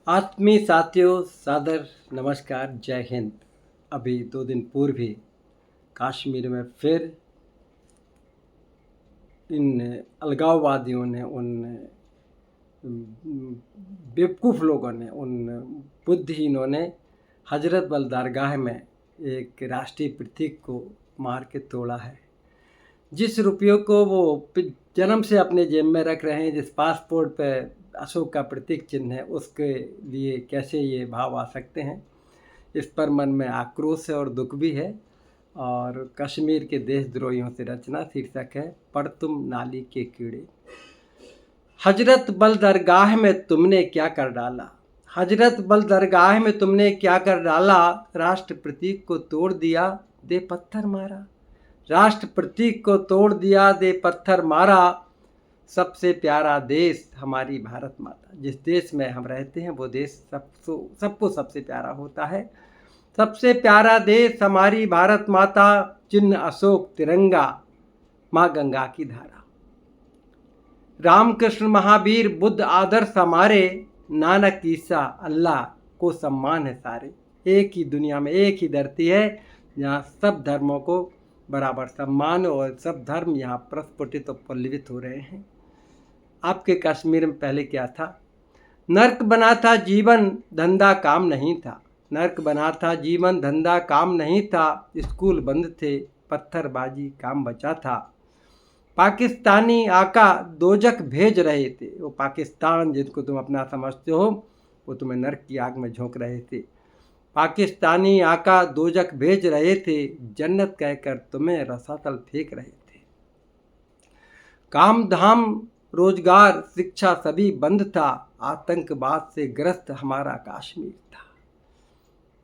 आत्मीय साथियों, सादर नमस्कार, जय हिंद। अभी 2 दिन पूर्व ही कश्मीर में फिर इन अलगाववादियों ने, उन बेवकूफ़ लोगों ने, उन बुद्धिहीनों ने हजरत बल दरगाह में एक राष्ट्रीय प्रतीक को मार के तोड़ा है। जिस रुपयों को वो जन्म से अपने जेब में रख रहे हैं, जिस पासपोर्ट पे अशोक का प्रतीक चिन्ह है, उसके लिए कैसे ये भाव आ सकते हैं, इस पर मन में आक्रोश है और दुख भी है। और कश्मीर के देशद्रोहियों से रचना शीर्षक है, पढ़ तुम नाली के कीड़े। हजरत बल दरगाह में तुमने क्या कर डाला, हजरत बल दरगाह में तुमने क्या कर डाला, राष्ट्र प्रतीक को तोड़ दिया, दे पत्थर मारा। राष्ट्र प्रतीक को तोड़ दिया, दे पत्थर मारा। सबसे प्यारा देश हमारी भारत माता, जिस देश में हम रहते हैं वो देश सबको सबसे प्यारा होता है। सबसे प्यारा देश हमारी भारत माता, चिन्ह अशोक तिरंगा, माँ गंगा की धारा। रामकृष्ण महावीर बुद्ध आदर्श हमारे, नानक ईसा अल्लाह को सम्मान है सारे। एक ही दुनिया में एक ही धरती है जहाँ सब धर्मों को बराबर सम्मान, और सब धर्म यहाँ प्रस्फुटित और पल्लवित हो रहे हैं। आपके कश्मीर में पहले क्या था? नर्क बना था जीवन, धंधा काम नहीं था। नर्क बना था जीवन, धंधा काम नहीं था। स्कूल बंद थे, पत्थरबाजी काम बचा था। पाकिस्तानी आका दोजक भेज रहे थे। वो पाकिस्तान जिनको तुम अपना समझते हो, वो तुम्हें नर्क की आग में झोंक रहे थे। पाकिस्तानी आका दोजक भेज रहे थे, जन्नत कहकर तुम्हें रसातल फेंक रहे थे। काम धाम रोजगार शिक्षा सभी बंद था, आतंकवाद से ग्रस्त हमारा कश्मीर था।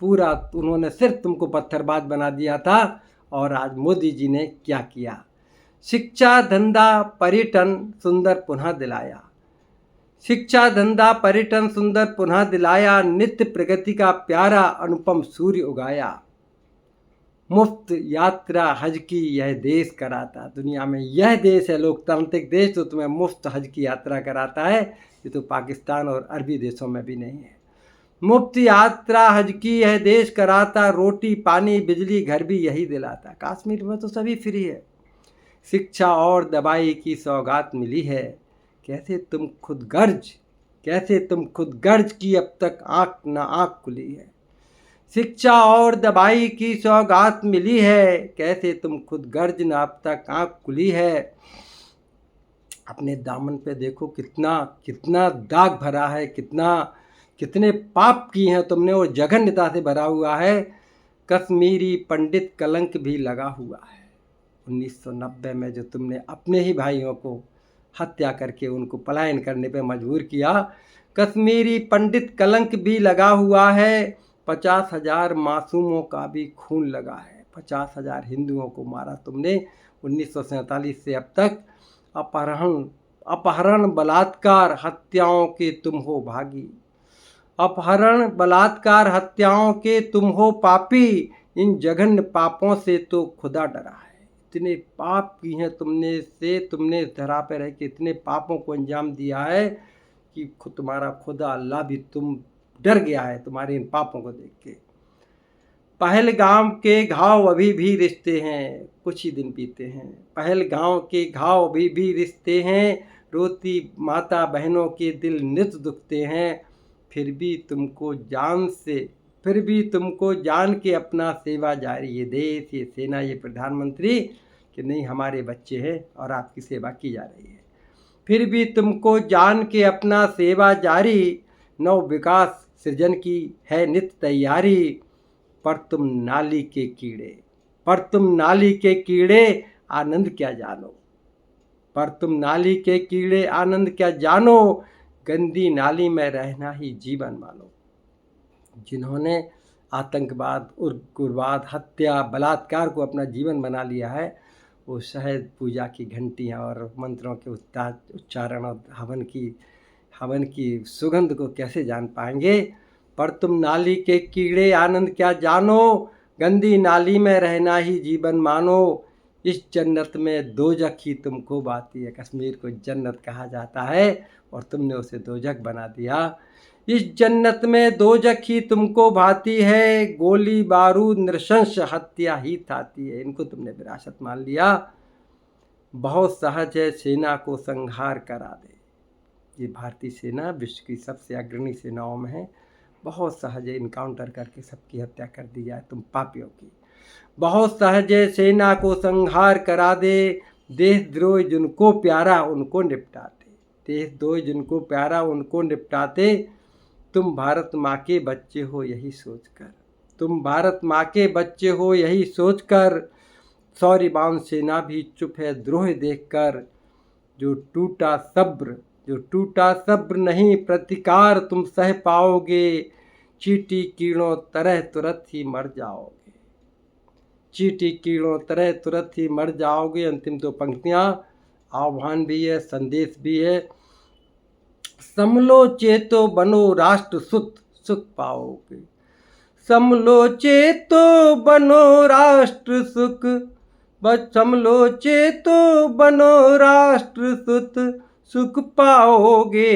पूरा उन्होंने सिर्फ तुमको पत्थरबाज बना दिया था। और आज मोदी जी ने क्या किया? शिक्षा धंधा पर्यटन सुंदर पुनः दिलाया। शिक्षा धंधा पर्यटन सुंदर पुनः दिलाया, नित्य प्रगति का प्यारा अनुपम सूर्य उगाया। मुफ्त यात्रा हज की यह देश कराता, दुनिया में यह देश है लोकतांत्रिक देश तो तुम्हें मुफ्त हज की यात्रा कराता है। ये तो पाकिस्तान और अरबी देशों में भी नहीं है। मुफ्त यात्रा हज की यह देश कराता, रोटी पानी बिजली घर भी यही दिलाता। कश्मीर में तो सभी फ्री है। शिक्षा और दवाई की सौगात मिली है, कैसे तुम खुद गर्ज की अब तक आँख न आँख खुली है। शिक्षा और दवाई की सौगात मिली है, कैसे तुम खुद गर्ज न अब तक आँख खुली है। अपने दामन पे देखो कितना दाग भरा है, कितने पाप किए हैं तुमने, और जघन्यता से भरा हुआ है। कश्मीरी पंडित कलंक भी लगा हुआ है। 1990 में जो तुमने अपने ही भाइयों को हत्या करके उनको पलायन करने पे मजबूर किया, कश्मीरी पंडित कलंक भी लगा हुआ है। 50,000 मासूमों का भी खून लगा है। 50,000 हिंदुओं को मारा तुमने 1947 से अब तक। अपहरण बलात्कार हत्याओं के तुम हो भागी। अपहरण बलात्कार हत्याओं के तुम हो पापी, इन जघन्य पापों से तो खुदा डरा है। इतने पाप किए हैं तुमने धरा पे रह के इतने पापों को अंजाम दिया है कि तुम्हारा खुदा अल्लाह भी तुम डर गया है तुम्हारे इन पापों को देख के। पहलगाम के घाव अभी भी रिश्ते हैं, कुछ ही दिन बीते हैं। पहलगाम के घाव अभी भी रिश्ते हैं, रोती माता बहनों के दिल नित दुखते हैं। फिर भी तुमको जान के अपना सेवा जारी। ये देश, ये सेना, ये प्रधानमंत्री कि नहीं हमारे बच्चे हैं और आपकी सेवा की जा रही है। फिर भी तुमको जान के अपना सेवा जारी, नव विकास सृजन की है नित तैयारी। पर तुम नाली के कीड़े आनंद क्या जानो। पर तुम नाली के कीड़े आनंद क्या जानो, गंदी नाली में रहना ही जीवन मानो। जिन्होंने आतंकवाद, उग्रवाद, हत्या, बलात्कार को अपना जीवन बना लिया है, वो शायद पूजा की घंटियाँ और मंत्रों के उच्चारण और हवन की सुगंध को कैसे जान पाएंगे। पर तुम नाली के कीड़े आनंद क्या जानो, गंदी नाली में रहना ही जीवन मानो। इस जन्नत में दोजख ही तुमको बाती है। कश्मीर को जन्नत कहा जाता है और तुमने उसे दोजख बना दिया। इस जन्नत में दोजख ही तुमको भाती है, गोली बारूद नृशंस हत्या ही थाती है। इनको तुमने विरासत मान लिया। बहुत सहज है सेना को संहार करा दे। ये भारतीय सेना विश्व की सबसे अग्रणी सेनाओं में है। बहुत सहज है इनकाउंटर करके सबकी हत्या कर दी जाए तुम पापियों की। बहुत सहज है सेना को संहार करा दे, देशद्रोही जिनको प्यारा उनको निपटाते। देशद्रोही जिनको प्यारा उनको निपटाते। तुम भारत माँ के बच्चे हो यही सोचकर, तुम भारत माँ के बच्चे हो यही सोचकर, शौर्यवान सेना भी चुप है द्रोह देखकर। जो टूटा सब्र नहीं प्रतिकार तुम सह पाओगे, चींटी कीड़ों तरह तुरंत ही मर जाओगे। चींटी कीड़ों तरह तुरंत ही मर जाओगे। अंतिम दो पंक्तियाँ आह्वान भी है, संदेश भी है। समलो चेतो बनो राष्ट्र सुख पाओगे। समलो चेतो बनो राष्ट्र सुख, समलो चेतो बनो राष्ट्र सुख पाओगे।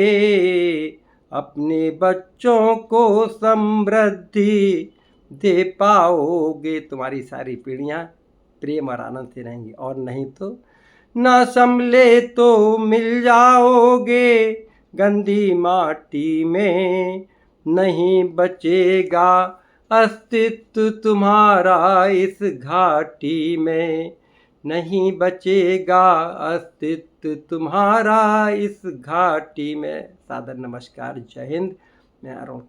अपने बच्चों को समृद्धि दे पाओगे। तुम्हारी सारी पीढ़ियाँ प्रेम और आनंद से रहेंगी, और नहीं तो ना संभले तो मिल जाओगे गंदी माटी में। नहीं बचेगा अस्तित्व तुम्हारा इस घाटी में। नहीं बचेगा अस्तित्व तुम्हारा इस घाटी में। सादर नमस्कार, जय हिंद। मैं अरुण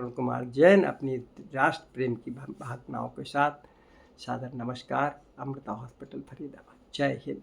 कुमार जैन अपनी राष्ट्र प्रेम की भावनाओं के साथ सादर नमस्कार। अमृता हॉस्पिटल फरीदाबाद। जय हिंद।